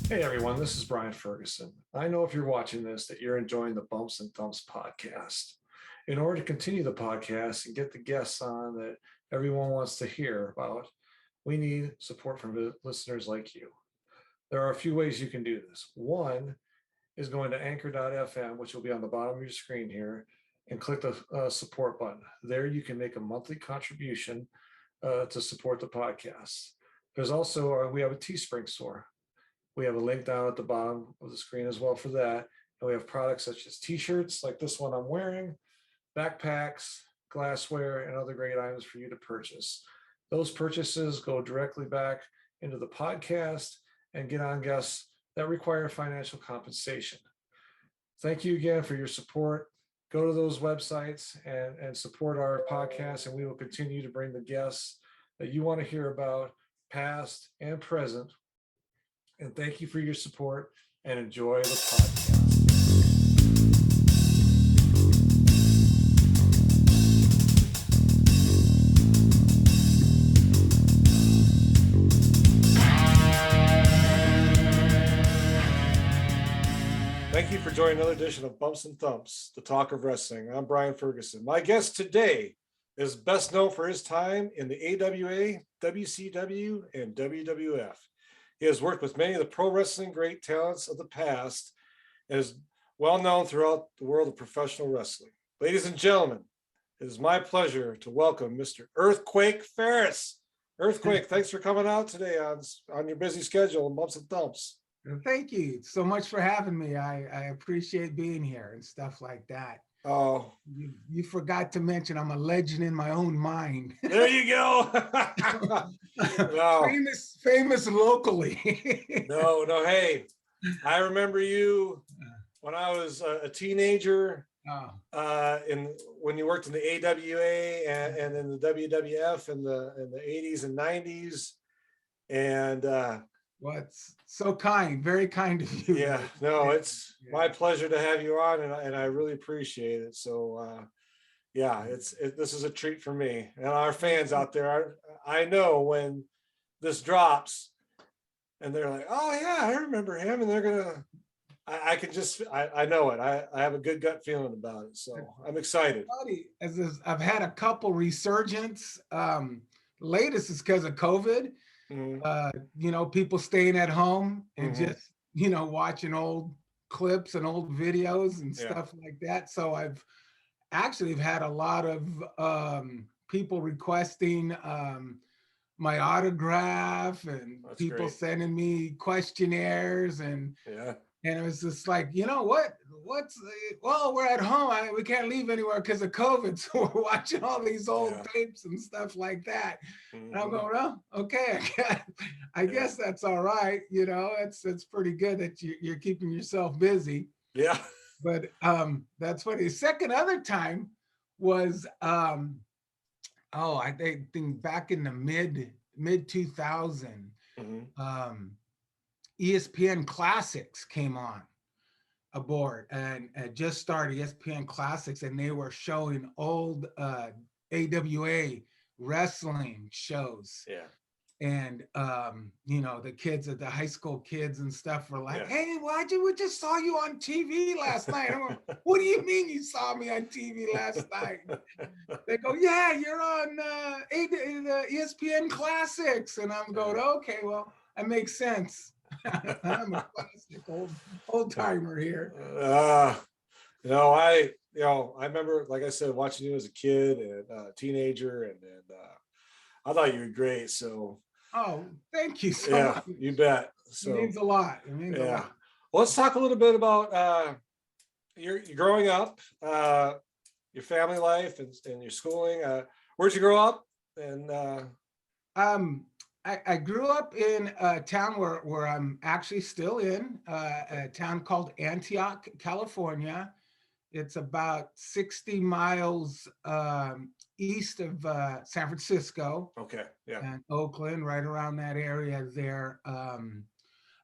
Hey everyone, this is Brian Ferguson. I know if you're watching this that you're enjoying the Bumps and Thumps podcast. In order to continue the podcast and get the guests on that everyone wants to hear about, we need support from listeners like you. There are a few ways you can do this. One is going to anchor.fm, which will be on the bottom of your screen here, and click the support button. There you can make a monthly contribution to support the podcast. There's also, we have a Teespring store. We have a link down at the bottom of the screen as well for that. And we have products such as t-shirts like this one I'm wearing, backpacks, glassware, and other great items for you to purchase. Those purchases go directly back into the podcast and get on guests that require financial compensation. Thank you again for your support. Go to those websites and support our podcast, and we will continue to bring the guests that you want to hear about, past and present. And thank you for your support and enjoy the podcast. Thank you for joining another edition of Bumps and Thumps, the talk of wrestling. I'm Brian Ferguson. My guest today is best known for his time in the AWA, WCW, and WWF. He has worked with many of the pro wrestling great talents of the past and is well known throughout the world of professional wrestling. Ladies and gentlemen, it is my pleasure to welcome Mr. Earthquake Ferris. Earthquake, thanks for coming out today on your busy schedule and Bumps and Thumps. Thank you so much for having me. I appreciate being here and stuff like that. Oh, you forgot to mention I'm a legend in my own mind. There you go. No. Famous locally. No, hey, I remember you when I was a teenager. When you worked in the AWA and in the WWF in the 80s and 90s, and what's so kind, very kind of you. Yeah, no, it's my pleasure to have you on, and I really appreciate it. So this is a treat for me and our fans out there. I know when this drops and they're like, oh yeah, I remember him, and they're gonna I know it. I have a good gut feeling about it, so I'm excited. As I've had a couple resurgence. Latest is because of COVID. Mm-hmm. People staying at home and mm-hmm. just watching old clips and old videos and stuff like that. So I've actually had a lot of people requesting my autograph, and that's people great. Sending me questionnaires, and it was just like, we're at home. We can't leave anywhere because of COVID. So we're watching all these old tapes and stuff like that. Mm-hmm. And I'm going, well, okay, I guess that's all right. It's pretty good that you're keeping yourself busy. Yeah. But that's funny. The second other time was, I think back in the mid 2000, mm-hmm. ESPN Classics came on aboard and just started ESPN Classics, and they were showing old AWA wrestling shows. Yeah. And the kids at the high school kids and stuff were like, hey, we just saw you on TV last night. I'm like, what do you mean you saw me on TV last night? They go, yeah, you're on the ESPN Classics. And I'm going, okay, well, that makes sense. I'm a classic old timer here. I remember, like I said, watching you as a kid and teenager, and I thought you were great. So, thank you so much. You bet. So it means a lot. A lot. Well, let's talk a little bit about your growing up, your family life, and your schooling. Where'd you grow up? And I grew up in a town where I'm actually still in, a town called Antioch, California. It's about 60 miles east of San Francisco. Okay, yeah. And Oakland, right around that area there.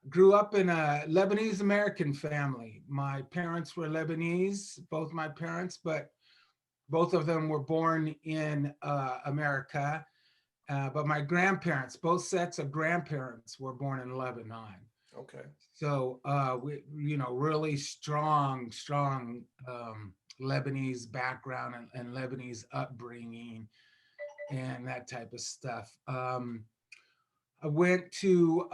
Grew up in a Lebanese American family. My parents were Lebanese, both my parents, but both of them were born in America. But my grandparents, both sets of grandparents, were born in Lebanon. Okay. So we, really strong Lebanese background and Lebanese upbringing and that type of stuff. I went to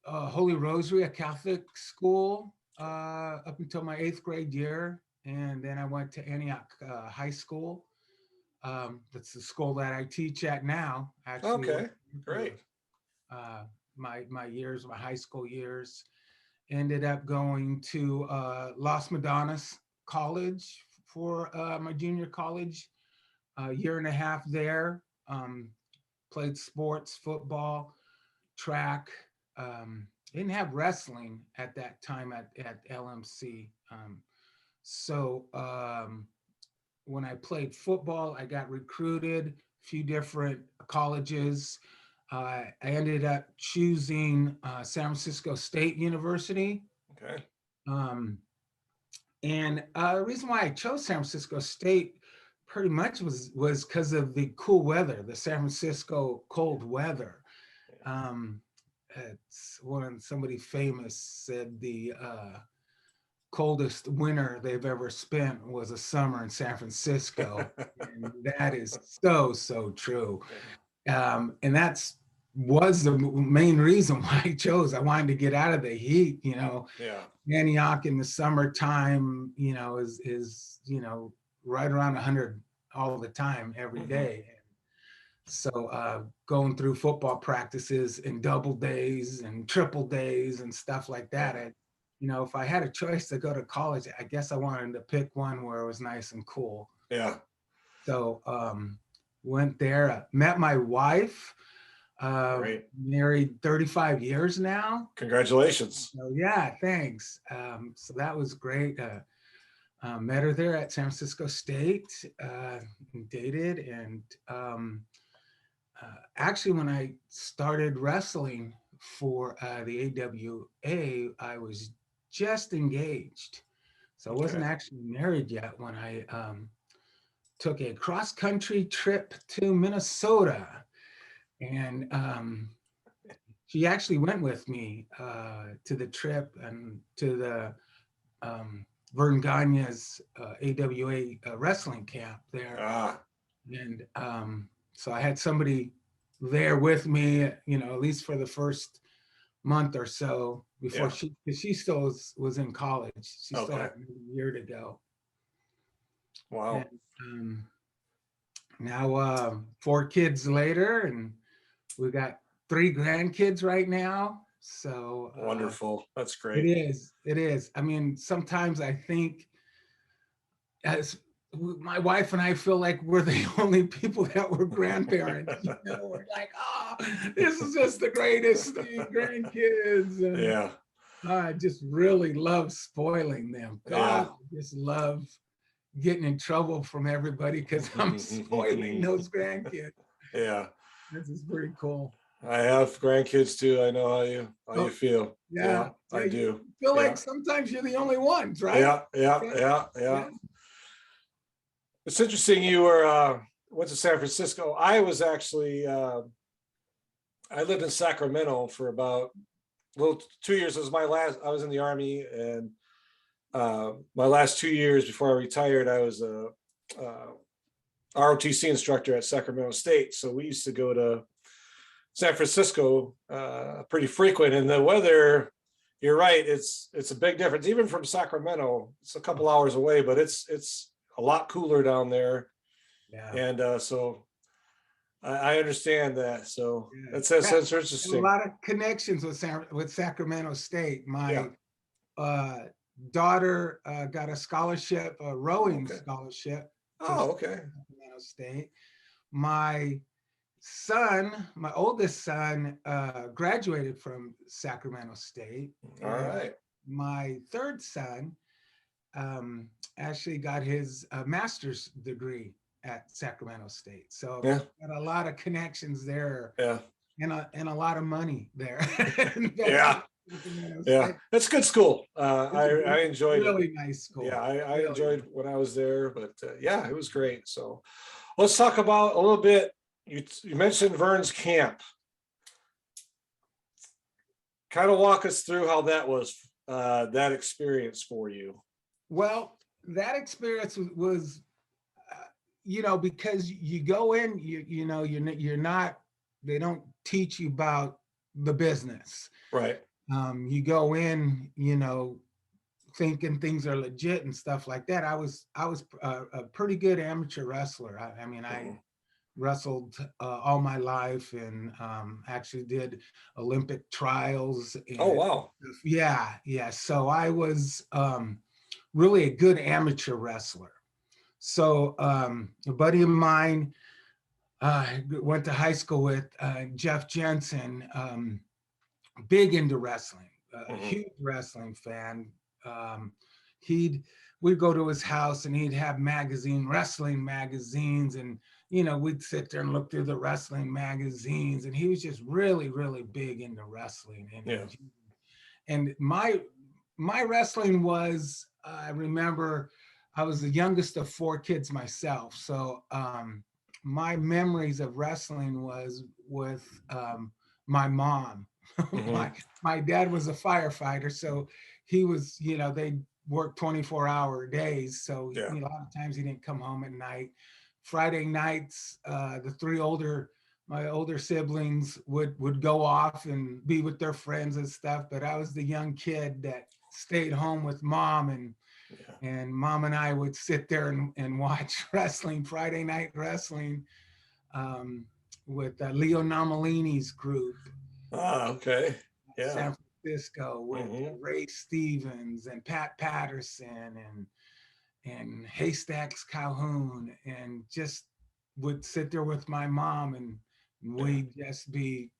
Holy Rosary, a Catholic school, up until my 8th grade year, and then I went to Antioch High School. That's the school that I teach at now. Actually, Okay. Great. My years, my high school years, ended up going to Los Madonnas College for my junior college, a year and a half there. Played sports, football, track. Didn't have wrestling at that time at LMC. So when I played football, I got recruited a few different colleges. I ended up choosing San Francisco State University. Okay. And the reason why I chose San Francisco State pretty much was because of the cool weather, the San Francisco cold weather. It's when somebody famous said the coldest winter they've ever spent was a summer in San Francisco. And that is so true. And that's was the main reason why I chose. I wanted to get out of the heat, Yeah. Antioch in the summertime, is right around 100 all the time, every day. So going through football practices in double days and triple days and stuff like that. If I had a choice to go to college, I guess I wanted to pick one where it was nice and cool. Yeah. So went there, met my wife. Great. Married 35 years now. Congratulations. So yeah, thanks. So that was great. Met her there at San Francisco State, dated, and actually when I started wrestling for the AWA, I was just engaged. So I wasn't actually married yet when I took a cross-country trip to Minnesota. And she actually went with me to the trip and to the Vern Gagne's AWA wrestling camp there. And so I had somebody there with me, at least for the first month or so before she still was in college. She still had a year to go. Wow. And, now 4 kids later, and we got 3 grandkids right now. So wonderful. That's great. It is. I mean, sometimes I think as my wife and I feel like we're the only people that were grandparents. We're like, this is just the greatest grandkids. And I just really love spoiling them. God, I just love getting in trouble from everybody because I'm spoiling those grandkids. Yeah. This is pretty cool. I have grandkids too. I know how you feel. Yeah, I do. You feel like sometimes you're the only ones, right? Yeah. It's interesting. You went to San Francisco. I was actually I lived in Sacramento for about 2 years. It was I was in the Army, and my last 2 years before I retired, I was a ROTC instructor at Sacramento State. So we used to go to San Francisco pretty frequent, and the weather, you're right, it's a big difference. Even from Sacramento, it's a couple hours away, but it's a lot cooler down there. Yeah. And so I understand that. So that's interesting. A lot of connections with Sacramento State. My daughter got a scholarship, a rowing scholarship. Sacramento State. My son, my oldest son, graduated from Sacramento State. All right. My third son actually got his master's degree at Sacramento State. So got a lot of connections there. Yeah. And a lot of money there. That's good school. I enjoyed it. Really nice school. Yeah, I enjoyed when I was there, but it was great. So let's talk about a little bit. You mentioned Vern's camp. Kind of walk us through how that was, that experience for you. Well, that experience was because you go in, you're not, they don't teach you about the business. Right. You go in, thinking things are legit and stuff like that. I was a pretty good amateur wrestler. I mean, I wrestled all my life, and actually did Olympic trials. Oh, And wow. yeah. So I was really a good amateur wrestler. So a buddy of mine went to high school with, Jeff Jensen, big into wrestling, a huge wrestling fan. Um, we'd go to his house and he'd have wrestling magazines, and we'd sit there and look through the wrestling magazines, and he was just really, really big into wrestling. And my wrestling was, I remember I was the youngest of four kids myself. So my memories of wrestling was with my mom. My dad was a firefighter, so he was, they worked 24-hour days. So a lot of times he didn't come home at night. Friday nights, my older siblings would go off and be with their friends and stuff. But I was the young kid that stayed home with mom, and mom and I would sit there and watch wrestling, Friday night wrestling, with Leo Nomalini's group. Okay. Yeah. San Francisco, with Ray Stevens and Pat Patterson and Haystacks Calhoun, and just would sit there with my mom, and we'd just be,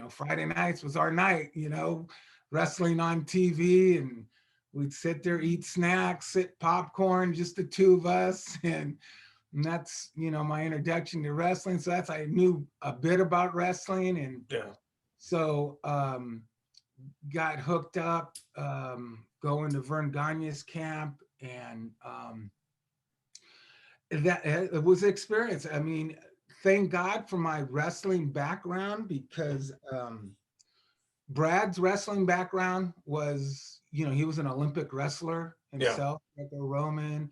Friday nights was our night, wrestling on TV, and we'd sit there, eat snacks, sit popcorn, just the two of us. And that's, my introduction to wrestling. So I knew a bit about wrestling. And so got hooked up, going to Vern Gagne's camp, and that it was an experience. I mean, thank God for my wrestling background, because Brad's wrestling background was, he was an Olympic wrestler himself, Greco-Roman.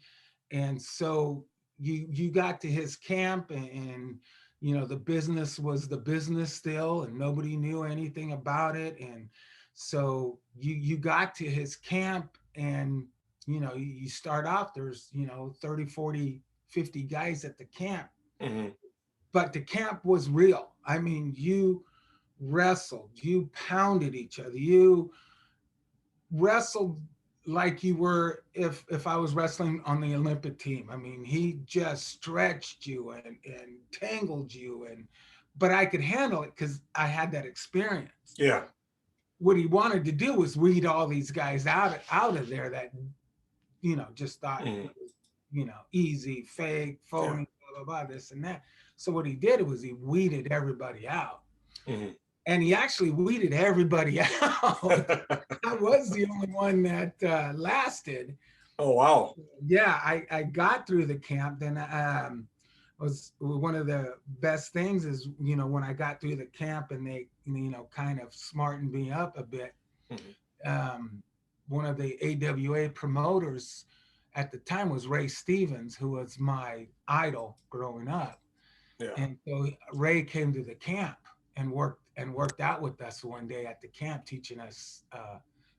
And so you got to his camp, and the business was the business still, and nobody knew anything about it. And so you got to his camp, and you start off, there's 30, 40, 50 guys at the camp. But the camp was real. I mean, you wrestled, you pounded each other, you wrestled like you were, if I was wrestling on the Olympic team. I mean, he just stretched you and tangled you, but I could handle it because I had that experience. Yeah. What he wanted to do was weed all these guys out of there that just thought it was, easy, fake, phony, blah, blah, blah, this and that. So what he did was he weeded everybody out. And he actually weeded everybody out. I was the only one that lasted. Oh, wow. Yeah, I got through the camp. Then was one of the best things is, when I got through the camp and they, kind of smartened me up a bit. One of the AWA promoters at the time was Ray Stevens, who was my idol growing up. And so Ray came to the camp and worked out with us one day at the camp, teaching us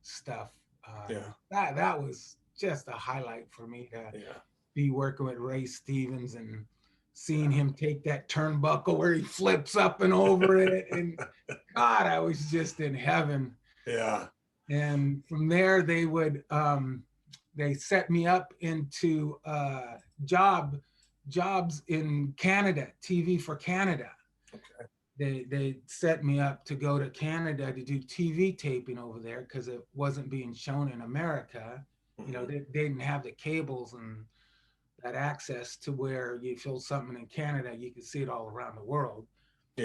stuff. That was just a highlight for me to be working with Ray Stevens and seeing him take that turnbuckle where he flips up and over it. And God, I was just in heaven. Yeah. And from there, they would they set me up into jobs in Canada, TV for Canada. Okay. They set me up to go to Canada to do TV taping over there because it wasn't being shown in America. They didn't have the cables and that access to where you feel something in Canada, you can see it all around the world. We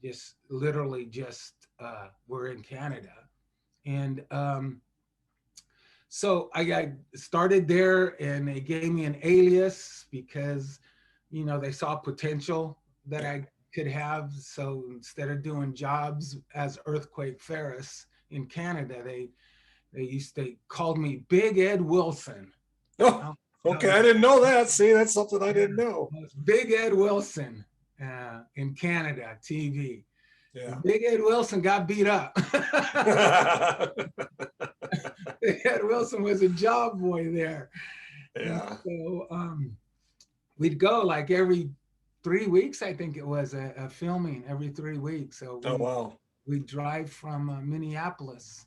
just literally we're in Canada. And so I started there, and they gave me an alias because, they saw potential that I could have. So instead of doing jobs as Earthquake Ferris, in Canada. They called me Big Ed Wilson. Oh, okay. I didn't know that. See, that's something I didn't know. Big Ed Wilson in Canada TV. Yeah. Big Ed Wilson got beat up. Big Ed Wilson was a job boy there. Yeah. And so we'd go like every 3 weeks, I think it was a filming every 3 weeks. So Oh, wow. we'd drive from Minneapolis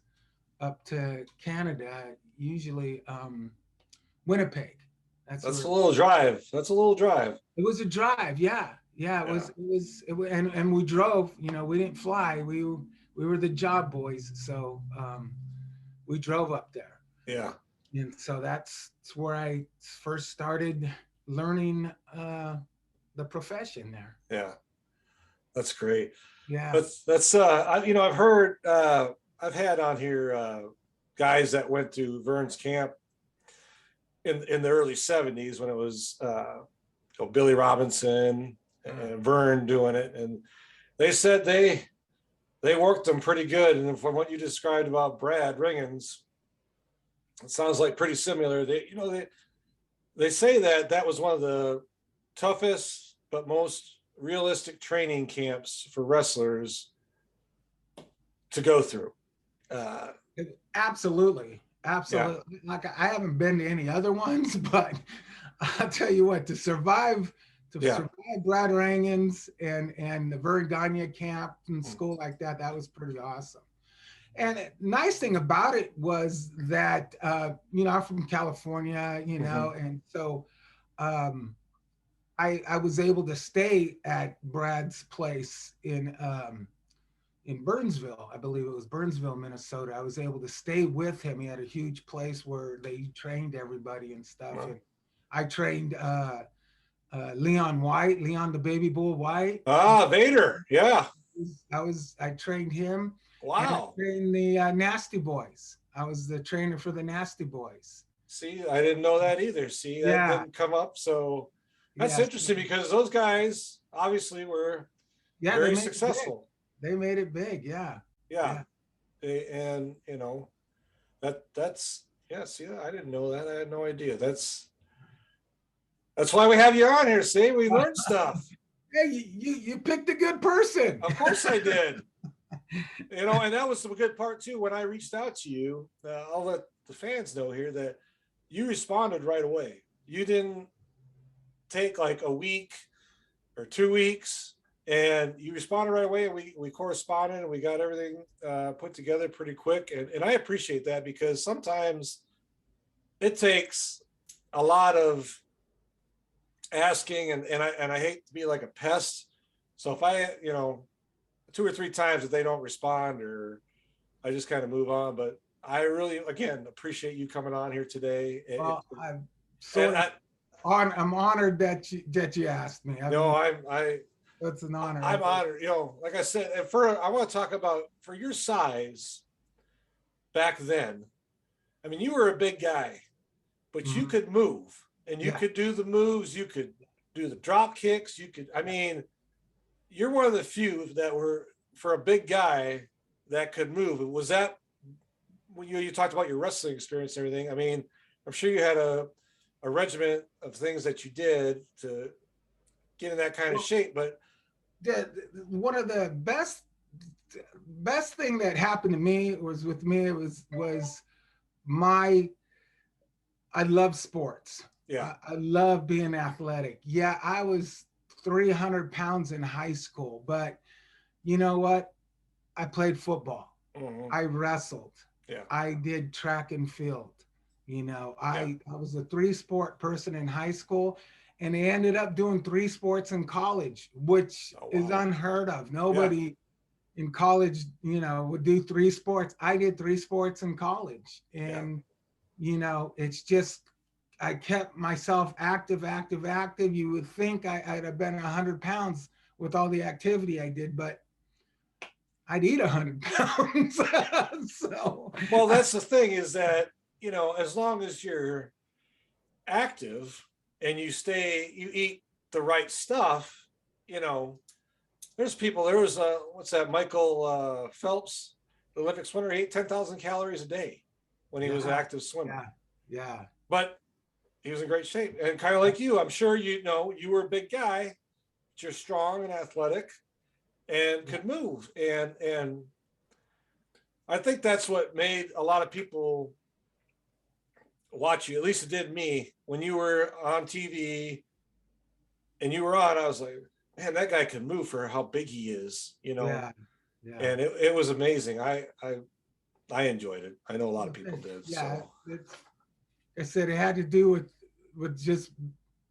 up to Canada, usually Winnipeg. That's a little drive. That's a little drive. It was a drive, yeah. It was, and we drove, we didn't fly. We were the job boys. So we drove up there. Yeah. And so that's where I first started learning the profession there. Yeah. That's great. Yeah. That's I've heard, I've had on here guys that went to Vern's camp in the early 70s when it was Billy Robinson and Vern doing it, and they said they worked them pretty good. And from what you described about Brad Ringens, it sounds like pretty similar. They say that was one of the toughest but most realistic training camps for wrestlers to go through. Absolutely. Yeah. Like I haven't been to any other ones, but I'll tell you what, to survive Brad Rangens and the Vern Gagne camp and school like that was pretty awesome. And the nice thing about it was that, I'm from California, and so I was able to stay at Brad's place in Burnsville. I believe it was Burnsville, Minnesota. I was able to stay with him. He had a huge place where they trained everybody and stuff. Wow. And I trained Leon the Baby Bull White. Vader. Yeah. I trained him. Wow. I trained the Nasty Boys. I was the trainer for the Nasty Boys. See, I didn't know that either. See, that didn't come up. So that's interesting because those guys obviously were very successful. They made it big. Yeah. And that's see, I didn't know that. I had no idea. That's why we have you on here. See, we learned stuff. Hey, you picked a good person. Of course I did. And that was the good part too. When I reached out to you, I'll let the fans know here that you responded right away. You didn't take like a week or 2 weeks, and you responded right away. And we corresponded and we got everything put together pretty quick. And I appreciate that because sometimes it takes a lot of asking, and I hate to be like a pest. So if I, 2 or 3 times that they don't respond, or I just kind of move on. But I really, again, appreciate you coming on here today. I'm honored that you asked me. That's an honor. I'm honored. Like I said, I want to talk about for your size back then. I mean, you were a big guy, but you could move and you could do the moves. You could do the drop kicks. You're one of the few that were, for a big guy, that could move. Was that when you talked about your wrestling experience and everything? I mean, I'm sure you had a regiment of things that you did to get in that kind of shape, but one of the best thing that happened to me was I love sports. Yeah. I love being athletic. Yeah, I was 300 pounds in high school, but you know what? I played football. Mm-hmm. I wrestled. Yeah. I did track and field. I was a 3-sport person in high school, and I ended up doing 3 sports in college, which is unheard of. Nobody in college, would do 3 sports. I did 3 sports in college, and it's just, I kept myself active. You would think I'd have been 100 pounds with all the activity I did, but I'd eat 100 pounds. Well, that's the thing is that, as long as you're active and you eat the right stuff, there's people, there was what's that, Michael Phelps, Olympic swimmer, he ate 10,000 calories a day when he was an active swimmer. Yeah. But he was in great shape. And kind of like you, I'm sure you know, you were a big guy, but you're strong and athletic and could move. And I think that's what made a lot of people watch you. At least it did me. When you were on TV and you were on, I was like, man, that guy can move for how big he is, you know. Yeah. And it was amazing. I enjoyed it. I know a lot of people did. Yeah. So. I said it had to do with just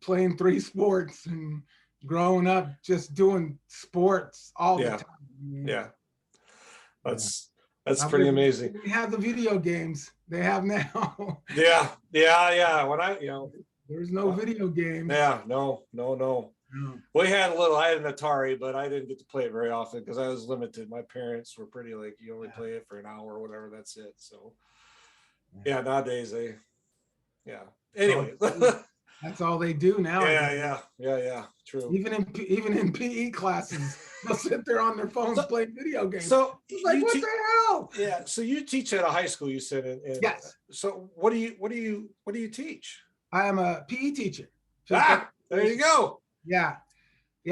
playing 3 sports and growing up just doing sports all the time. Yeah. That's pretty amazing. We have the video games they have now. Yeah. When there's no video games. Yeah, no. We had I had an Atari, but I didn't get to play it very often because I was limited. My parents were pretty like, you only play it for an hour or whatever, that's it. So nowadays anyway. That's all they do now. Yeah. True. Even in PE classes, they'll sit there on their phones playing video games. So it's like, what the hell? Yeah. So you teach at a high school, you said. Yes. So what do you teach? I am a PE teacher. There you go. Yeah.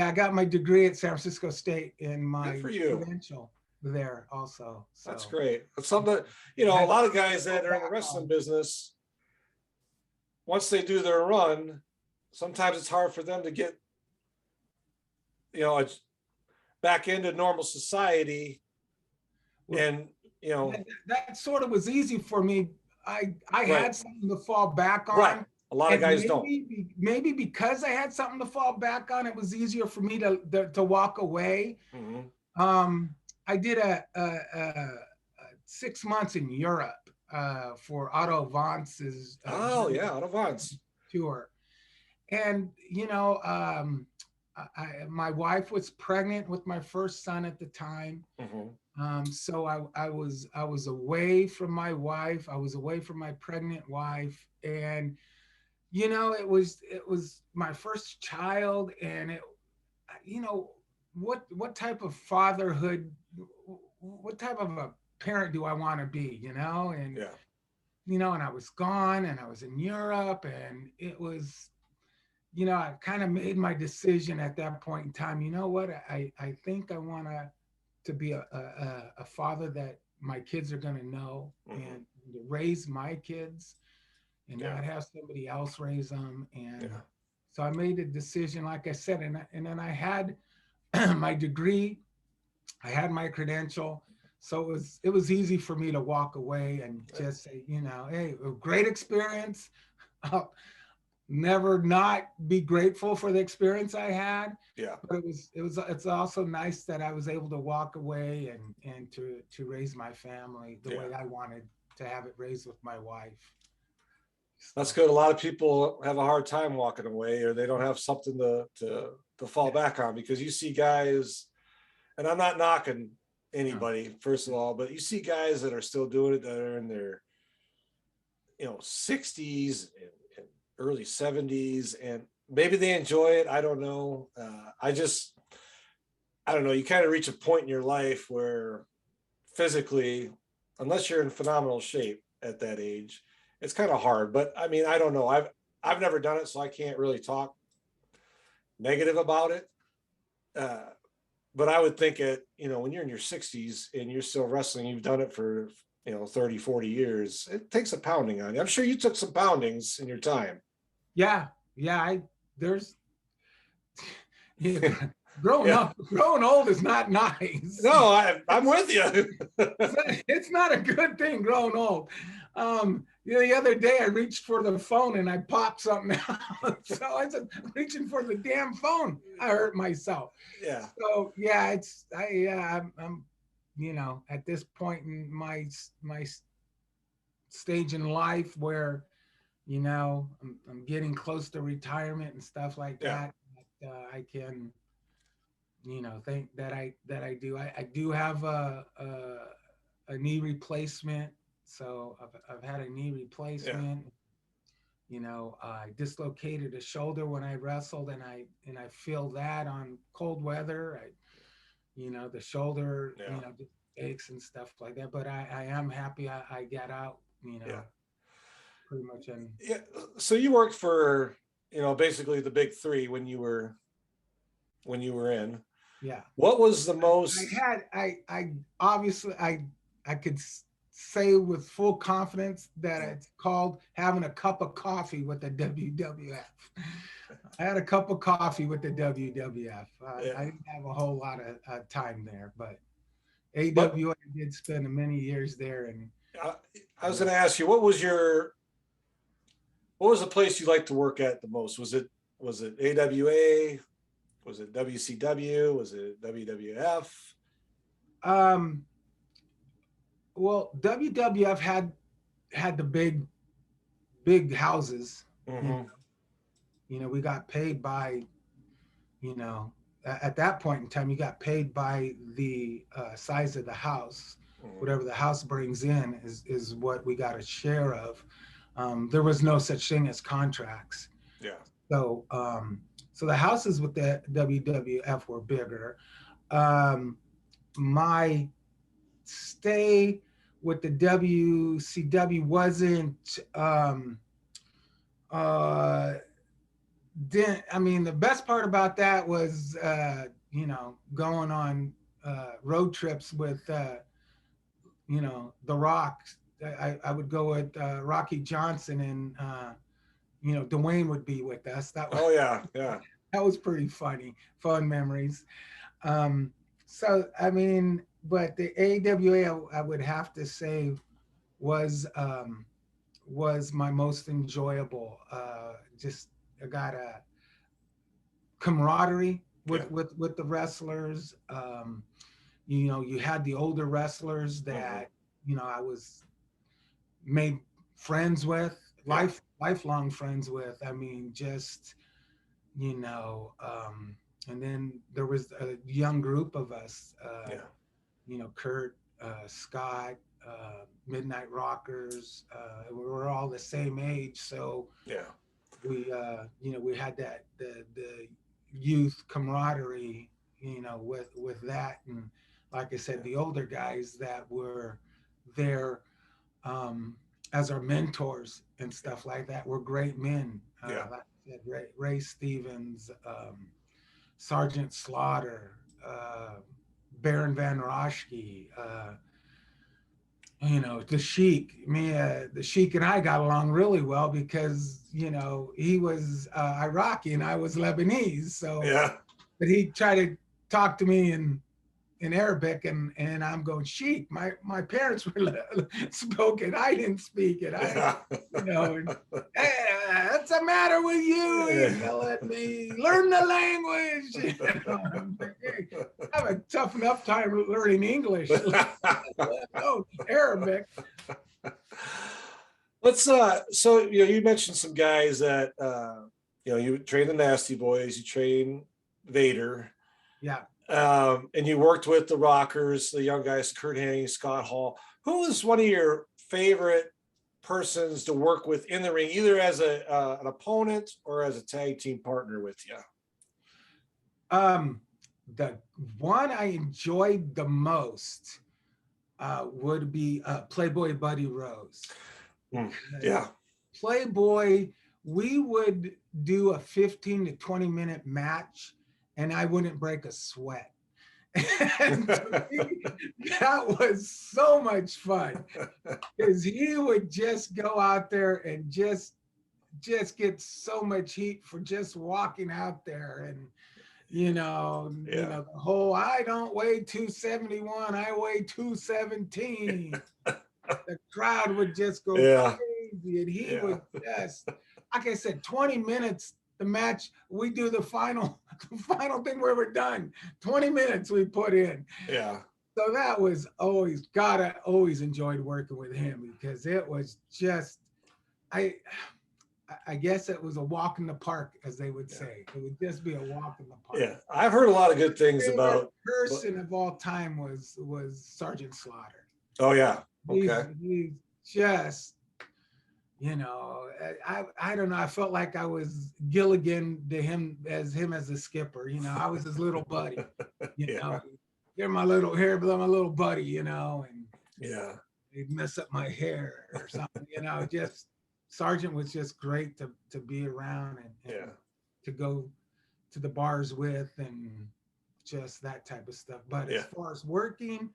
I got my degree at San Francisco State in my credential there also. So. That's great. It's something that, a lot of guys that are in the wrestling business, once they do their run, sometimes it's hard for them to get, back into normal society. And, that sort of was easy for me. I had something to fall back on. Right. A lot of guys don't. Maybe because I had something to fall back on, it was easier for me to walk away. Mm-hmm. I did a 6 months in Europe for Otto Vance's Otto Vance tour, and my wife was pregnant with my first son at the time. Mm-hmm. So I was away from my wife. I was away from my pregnant wife, and it was my first child, and what type of fatherhood, what type of a parent do I want to be, and and I was gone, and I was in Europe, and it was, I kind of made my decision at that point in time. You know what? I think I want to be a father that my kids are going to know, mm-hmm. and to raise my kids and not have somebody else raise them. And so I made a decision, like I said, and then I had my degree, I had my credential. So it was easy for me to walk away and just say, hey, a great experience. I'll never not be grateful for the experience I had. Yeah. But it's also nice that I was able to walk away and to raise my family the way I wanted to have it raised with my wife. That's good. A lot of people have a hard time walking away, or they don't have something to fall back on, because you see guys, and I'm not knocking anybody, first of all, but you see guys that are still doing it, that are in their 60s and early 70s, and maybe they enjoy it. I don't know. I don't know. You kind of reach a point in your life where physically, unless you're in phenomenal shape at that age, it's kind of hard. But I mean, I don't know. I've never done it, so I can't really talk negative about it. But I would think when you're in your 60s and you're still wrestling, you've done it for 30, 40 years, it takes a pounding on you. I'm sure you took some poundings in your time. Yeah. Growing old is not nice. No, I'm with you. It's not a good thing, growing old. The other day I reached for the phone and I popped something out. So I said, reaching for the damn phone, I hurt myself. Yeah. So I'm at this point in my stage in life where I'm getting close to retirement and stuff like that. I can think that I do. I do have a knee replacement. So I've had a knee replacement. I dislocated a shoulder when I wrestled, and I feel that on cold weather. The shoulder, aches and stuff like that. But I am happy I got out, Yeah. pretty much. And Yeah. So you worked for, basically the big three when you were in. yeah, What was the most? I obviously I could say with full confidence that it's called having a cup of coffee with the WWF. I had a cup of coffee with the WWF. Yeah. I didn't have a whole lot of time there, but But AWA did spend many years there. And I was going to ask you, what was the place you liked to work at the most? Was it AWA? Was it WCW? Was it WWF? Well, WWF had the big houses. Mm-hmm. We got paid by, at that point in time, you got paid by the size of the house. Mm-hmm. Whatever the house brings in is what we got a share of. There was no such thing as contracts. Yeah. So so the houses with the WWF were bigger. My stay with the WCW wasn't the best part about that was going on road trips with The Rock. I would go with Rocky Johnson, and Dwayne would be with us. Oh yeah, yeah. That was pretty fun memories. So but the AWA I would have to say was my most enjoyable. Just I got a camaraderie with the wrestlers. You had the older wrestlers that I was made friends with, lifelong friends with. Just and then there was a young group of us. Kurt, Scott, Midnight Rockers. We were all the same age, so we we had that the youth camaraderie, with that. And like I said, the older guys that were there as our mentors and stuff like that were great men. Like I said, Ray Stevens, Sergeant Slaughter, Baron Van Roschke, the Sheik. The Sheik and I got along really well because he was Iraqi and I was Lebanese. So but he tried to talk to me in Arabic, and I'm going, Sheik. My parents spoke it. I didn't speak it. Hey, what's the matter with you? You let me learn the language. Hey, I have a tough enough time learning English, Arabic. Let's so you mentioned some guys that you train the Nasty Boys, you train Vader. Yeah. And you worked with the Rockers, the young guys, Kurt Hennig, Scott Hall. Who was one of your favorite persons to work with in the ring, either as an opponent or as a tag team partner with you? The one I enjoyed the most would be Playboy Buddy Rose. Yeah. Playboy, we would do a 15 to 20 minute match and I wouldn't break a sweat. And to me, that was so much fun because he would just go out there and just get so much heat for just walking out there. And the whole, I don't weigh 271, I weigh 217. The crowd would just go crazy, and he would just, like I said, 20 minutes the match, we do the final thing where we're done. 20 minutes we put in. Yeah. So that was always, God, I always enjoyed working with him because it was just, I guess it was a walk in the park, as they would say. It would just be a walk in the park. Yeah, I've heard a lot of good things about. Person of all time was Sergeant Slaughter. Oh yeah, okay. He's just, I don't know. I felt like I was Gilligan to him as the skipper. I was his little buddy. You're my little buddy, you know, and Yeah. he'd mess up my hair or something, you know. Just Sergeant was just great to be around and Yeah. to go to the bars with and just that type of stuff. But as Yeah. far as working,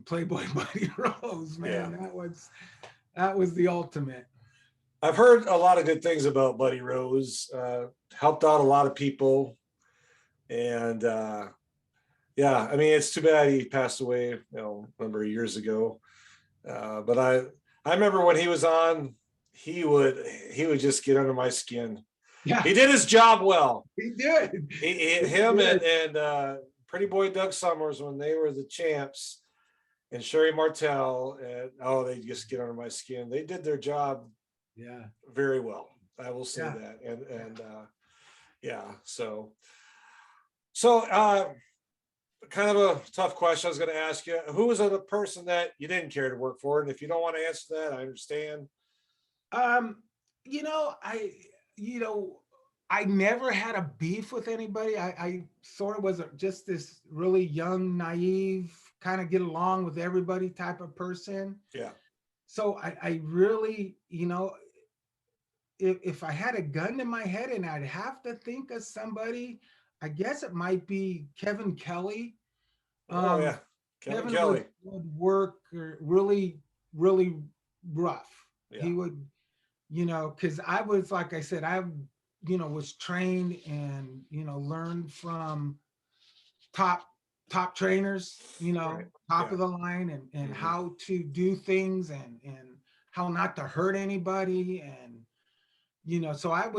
Playboy Buddy Rose, man, that was the ultimate. I've heard a lot of good things about Buddy Rose. Helped out a lot of people, and yeah, I mean, it's too bad he passed away, a number of years ago. But I remember when he was on, he would just get under my skin. Yeah, he did his job well. He did. Him did. and Pretty Boy Doug Summers, when they were the champs, and Sherry Martel, and they just get under my skin. They did their job very well. I will say that. And so kind of a tough question I was going to ask you. Who was the person that you didn't care to work for? And if you don't want to answer that, I understand. I never had a beef with anybody. I sort of was just this really young, naive, kind of get along with everybody type of person. Yeah. So I really, if I had a gun to my head and I'd have to think of somebody, I guess it might be Kevin Kelly. Kevin Kelly would work really, really rough. Yeah. He would, because I was, like I said, I was trained and learned from top trainers, top of the line, and how to do things and how not to hurt anybody. And so I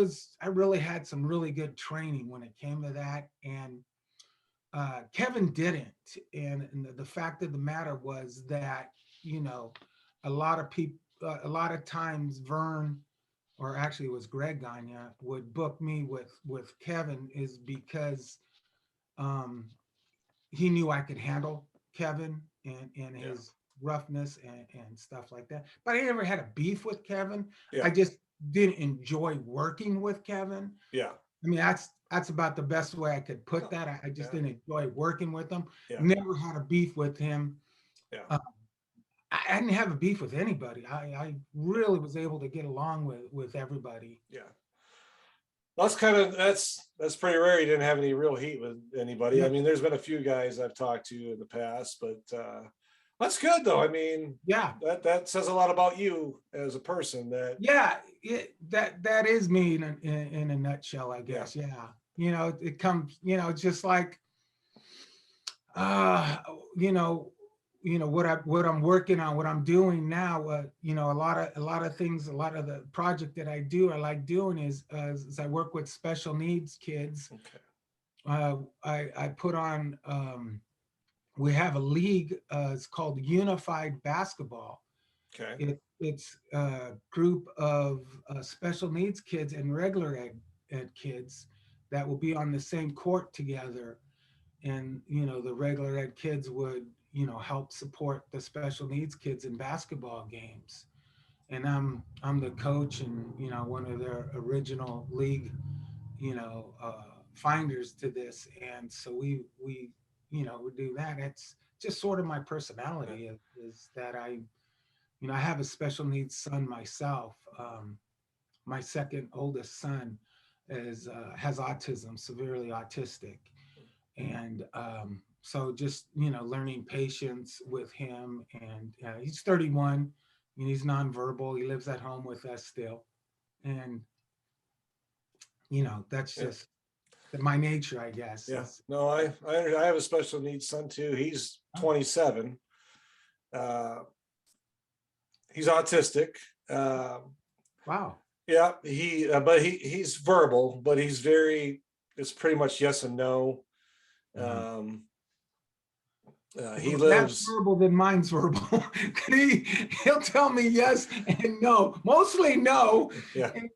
really had some really good training when it came to that. And Kevin didn't. And the fact of the matter was that, a lot of people, a lot of times Vern, or actually it was Greg Gagne, would book me with Kevin is because he knew I could handle Kevin and his roughness and stuff like that. But I never had a beef with Kevin. Yeah. I just didn't enjoy working with Kevin. Yeah. I mean, that's about the best way I could put that. I just didn't enjoy working with him. Yeah. Never had a beef with him. Yeah. I didn't have a beef with anybody. I really was able to get along with everybody. Yeah. That's pretty rare. You didn't have any real heat with anybody. Yeah. I mean, there's been a few guys I've talked to in the past, but that's good though. I mean, that says a lot about you as a person. That is me in a nutshell, I guess. Yeah. It comes, just like what I'm working on, what I'm doing now, a lot of things, a lot of the project that I do, I like doing is I work with special needs kids. Okay. I put on, we have a league, it's called Unified Basketball. Okay. It's a group of special needs kids and regular ed kids that will be on the same court together. And, the regular ed kids would, help support the special needs kids in basketball games. And I'm the coach and, one of their original league, finders to this. And so we do that. It's just sort of my personality is that I have a special needs son myself. My second oldest son has autism, severely autistic. And so just, learning patience with him. And he's 31 and he's nonverbal. He lives at home with us still. And, that's just my nature, I guess. Yeah. No, I have a special needs son too. He's 27. He's autistic. Wow. Yeah. He's verbal, but it's pretty much yes and no. He lives. That's verbal than mine's verbal. He'll tell me yes and no, mostly no. Yeah. And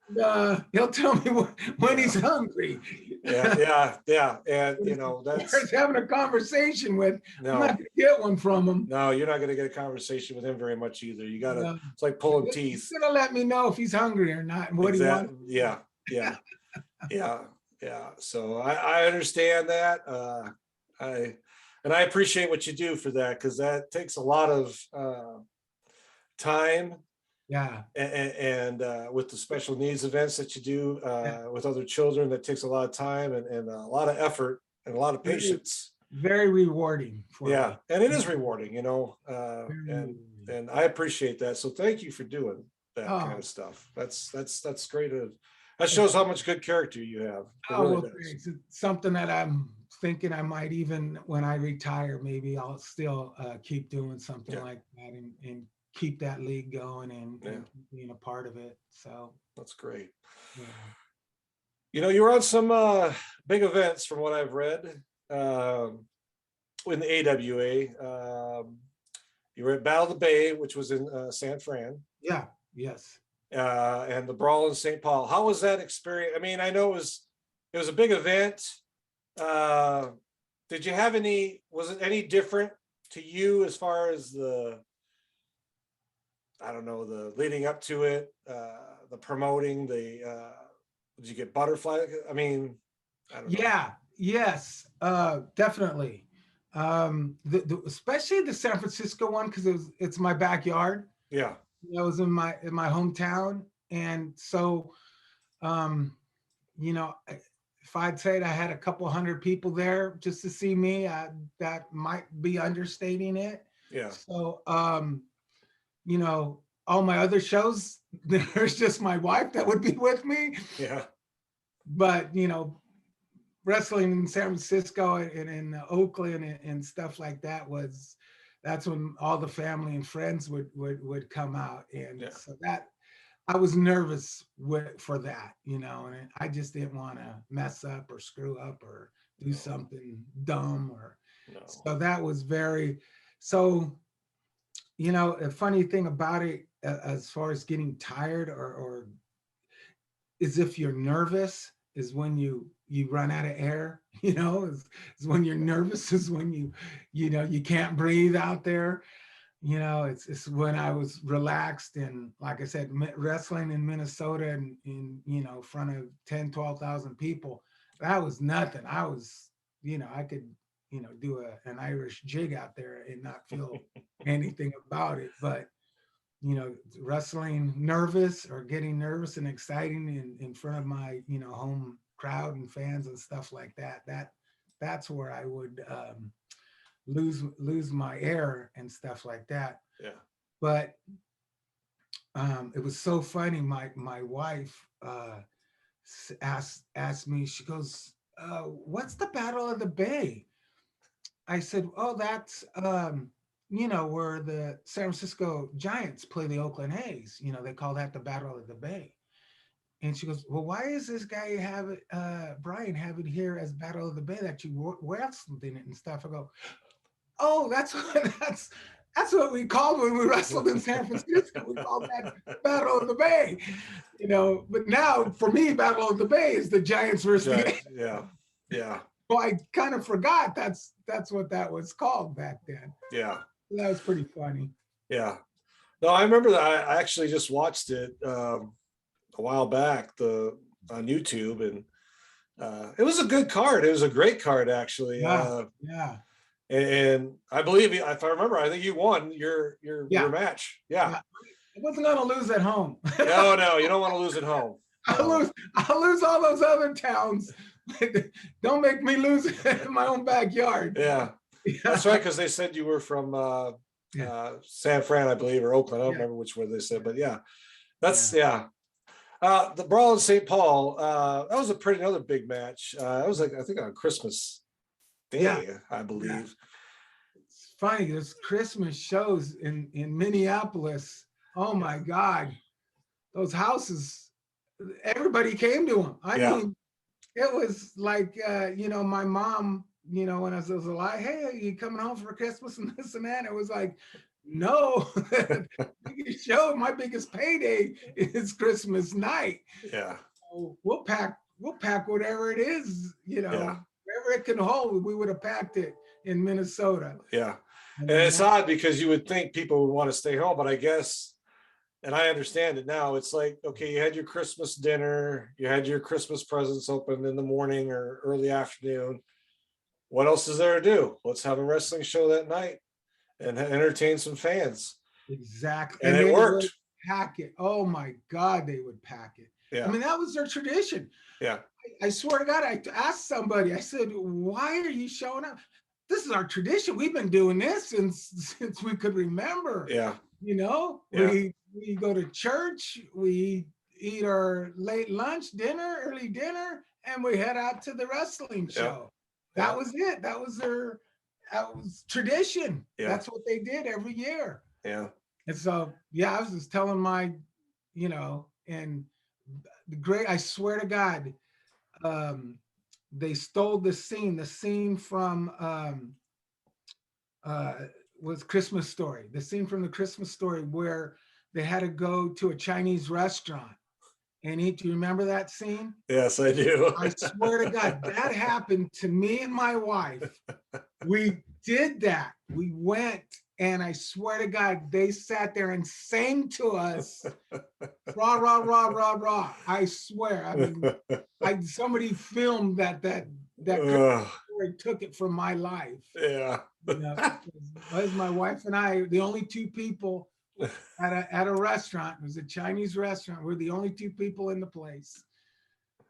he'll tell me when he's hungry. Yeah. And that's having a conversation with. No. I'm not gonna get one from him. No, you're not gonna get a conversation with him very much either. You gotta. It's like pulling teeth. He's gonna let me know if he's hungry or not and what he wants. Yeah. So I understand that. And I appreciate what you do for that, because that takes a lot of time. Yeah. And with the special needs events that you do with other children, that takes a lot of time and a lot of effort and a lot of patience. Very rewarding for me. And it is rewarding, and I appreciate that. So thank you for doing that kind of stuff. That's great. That shows how much good character you have. It really does. It's something that I'm thinking I might, even when I retire, maybe I'll still keep doing something like that and keep that league going and being a part of it. So that's great. You were on some big events from what I've read in the AWA. You were at Battle of the Bay, which was in San Fran. Yes. And the Brawl in St. Paul. How was that experience? I mean, I know it was a big event. Did you have was it any different to you as far as the leading up to it, the promoting, did you get butterfly? I mean, I don't know. Yes, definitely. Especially the San Francisco one, because it's my backyard. Yeah. It was in my hometown. And so, if I'd said I had a couple hundred people there just to see me, that might be understating it. Yeah. So, all my other shows, there's just my wife that would be with me. Yeah. But, wrestling in San Francisco and in Oakland and stuff like that that's when all the family and friends would come out. And so that I was nervous for that, and I just didn't want to mess up or screw up or do something dumb so that was a funny thing about it, as far as getting tired or is if you're nervous is when you run out of air, is when you're nervous, is when you can't breathe out there. It's when I was relaxed and, like I said, wrestling in Minnesota and in front of 10, 12,000 people, that was nothing. I was, I could, do an Irish jig out there and not feel anything about it. But, wrestling nervous or getting nervous and exciting in front of my, home crowd and fans and stuff like that's where I would lose my air and stuff like that. Yeah. But it was so funny. My wife asked me, she goes, what's the Battle of the Bay? I said, oh, that's where the San Francisco Giants play the Oakland A's. They call that the Battle of the Bay. And she goes, well, why is this guy Brian have it here as Battle of the Bay, that you wrestled in it and stuff? I go, oh, that's what we called when we wrestled in San Francisco. We called that Battle of the Bay, But now for me, Battle of the Bay is the Giants versus the A's. Yeah. Well, I kind of forgot that's what that was called back then. Yeah. That was pretty funny. Yeah. No, I remember that. I actually just watched it a while back on YouTube, and it was a good card. It was a great card, actually. Yeah. And I believe, if I remember, I think you won your match. Yeah. I wasn't going to lose at home. No, you don't want to lose at home. I'll lose all those other towns. Don't make me lose in my own backyard. Yeah. That's right, because they said you were from San Fran, I believe, or Oakland. I don't remember which one they said, but that's the Brawl in St. Paul. That was another big match. It was I think on Christmas Day, I believe. Yeah. It's funny, those Christmas shows in Minneapolis. Oh my God, those houses, everybody came to them. I mean, it was like, my mom, when I was alive, hey, are you coming home for Christmas and this and that? It was like, no, biggest show, my biggest payday is Christmas night. Yeah. So we'll pack whatever it is, wherever it can hold. We would have packed it in Minnesota. Yeah. And it's odd because you would think people would want to stay home, but I guess, and I understand it now, it's like, okay, you had your Christmas dinner, you had your Christmas presents open in the morning or early afternoon. what else is there to do? Let's have a wrestling show that night and entertain some fans. Exactly. And it worked. Pack it. Oh my God, they would pack it. Yeah. I mean, that was their tradition. Yeah. I swear to God, I asked somebody, I said, why are you showing up? This is our tradition. We've been doing this since we could remember. Yeah. You know, yeah. we go to church, we eat our late lunch, dinner, early dinner, and we head out to the wrestling show. Yeah. That was it. That was tradition. Yeah. That's what they did every year. Yeah. And so, I was just telling my, and I swear to God, they stole the scene from was Christmas Story, the scene from the Christmas Story where they had to go to a Chinese restaurant and eat. Do you remember that scene? Yes, I do. I swear to God, that happened to me and my wife. We did that. We went, and I swear to God, they sat there and sang to us, rah, rah, rah, rah, rah. I swear. I mean, somebody filmed that story, took it from my life. Yeah. It was my wife and I, the only two people at a restaurant. It was a Chinese restaurant. We're the only two people in the place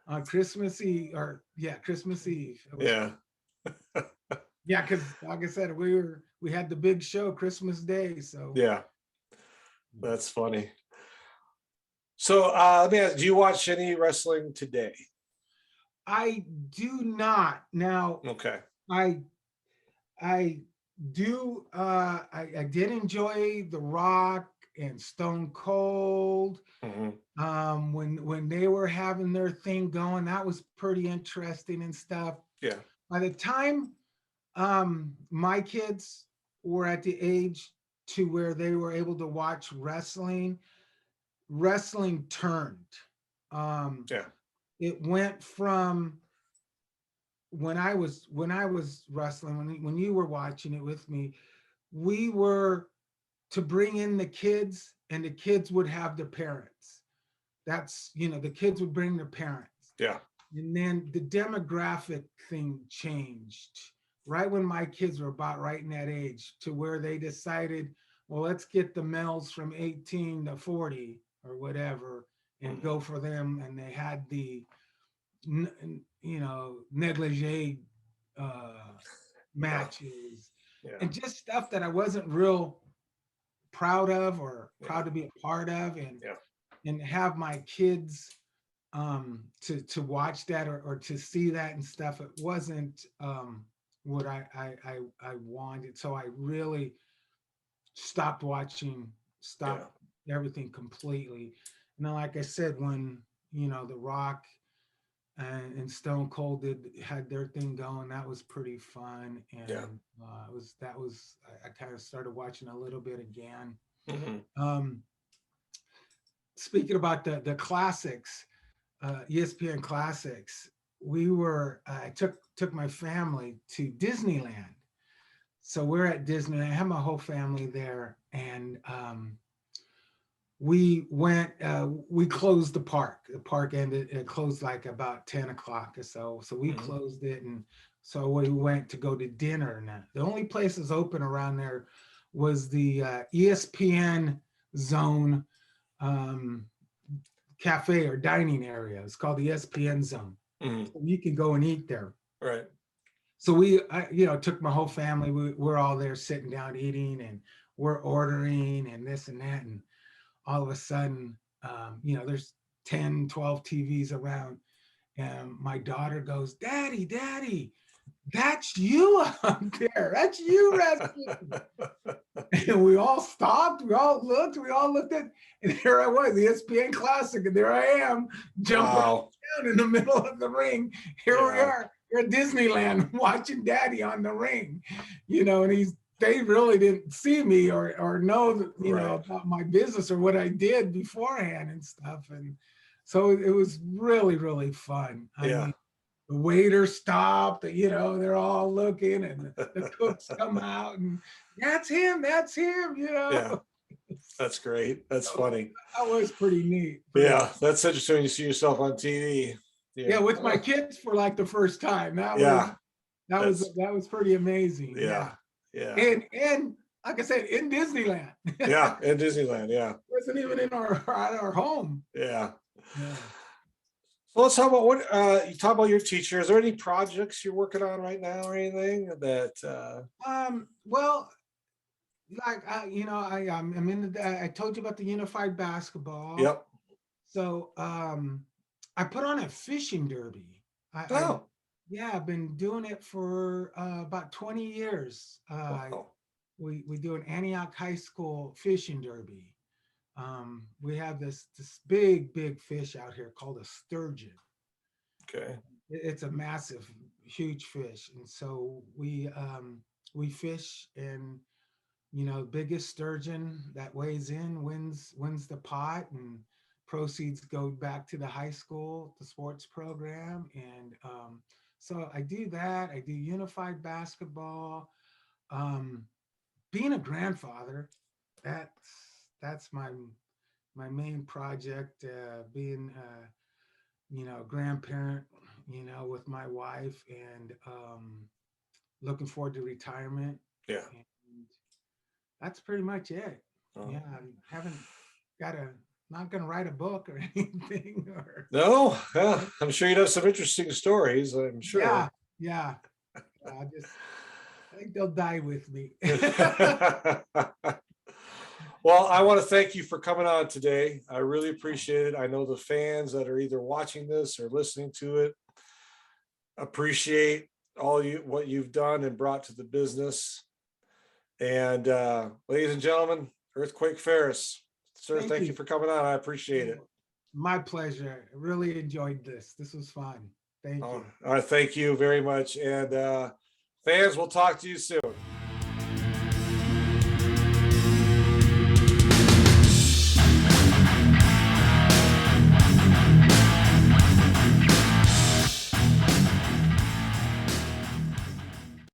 on Christmas Eve, Christmas Eve. Yeah. Yeah, because like I said, we had the big show Christmas Day. So yeah, that's funny. So let me ask, do you watch any wrestling today? I do not. Now, okay. I do. I did enjoy The Rock and Stone Cold. Mm-hmm. When they were having their thing going, that was pretty interesting and stuff. Yeah. By the time my kids were at the age to where they were able to watch wrestling turned. It went from when I was wrestling, when you were watching it with me, we were to bring in the kids, and the kids would have their parents. That's, the kids would bring their parents. Yeah. And then the demographic thing changed right when my kids were about right in that age, to where they decided, well, let's get the males from 18 to 40 or whatever and go for them. And they had the, negligee matches and just stuff that I wasn't real proud of or proud to be a part of, and have my kids to watch that or to see that and stuff. It wasn't what I wanted. So I really stopped everything completely. And then, like I said, when The Rock and Stone Cold had their thing going, that was pretty fun. And I kind of started watching a little bit again. Mm-hmm. Speaking about the classics, ESPN classics, I took my family to Disneyland. So we're at Disney. I have my whole family there, and we went. We closed the park. The park ended. It closed like about 10 o'clock or so. So we closed it, and so we went to go to dinner. And the only places open around there was the ESPN Zone cafe or dining area. It's called the ESPN Zone. Mm-hmm. So you can go and eat there. Right. So I took my whole family. We're all there sitting down eating, and we're ordering and this and that. And all of a sudden, there's 10, 12 TVs around. And my daughter goes, Daddy, that's you out there. That's you wrestling. And we all stopped. We all looked at, and here I was, the ESPN Classic. And there I am, jumping down in the middle of the ring. Here we are. We're at Disneyland watching Daddy on the ring, and they really didn't see me or know, about my business or what I did beforehand and stuff. And so it was really, really fun. I mean, the waiter stopped, they're all looking, and the cooks come out, and that's him. Yeah, that's great. That's funny. That was pretty neat. Yeah, that's interesting when you see yourself on TV. Yeah, with my kids for like the first time. that was pretty amazing. Yeah. Yeah. And like I said, in Disneyland. Yeah. In Disneyland. Yeah. It wasn't even in our home. Yeah. Yeah. So let's talk about what you talk about your teacher. Is there any projects you're working on right now or anything that Well, like I'm in I told you about the unified basketball. Yep. So I put on a fishing derby. Oh. Yeah, I've been doing it for about 20 years. Wow. We do an Antioch High School fishing derby. We have this big fish out here called a sturgeon. Okay. It's a massive, huge fish, and so we fish, and biggest sturgeon that weighs in wins the pot, and proceeds go back to the high school, the sports program, and so I do that. I do unified basketball. Being a grandfather, that's my main project. Being a grandparent, with my wife, and looking forward to retirement. Yeah. And that's pretty much it. Oh. Yeah, I haven't not gonna write a book or anything. No, yeah, I'm sure you'd have some interesting stories. I'm sure. Yeah. I think they'll die with me. Well, I want to thank you for coming on today. I really appreciate it. I know the fans that are either watching this or listening to it appreciate what you've done and brought to the business. And ladies and gentlemen, Earthquake Ferris, sir, thank you for coming on. I appreciate it. My pleasure. I really enjoyed this. This was fun. Thank you. All right, thank you very much. And fans, we'll talk to you soon.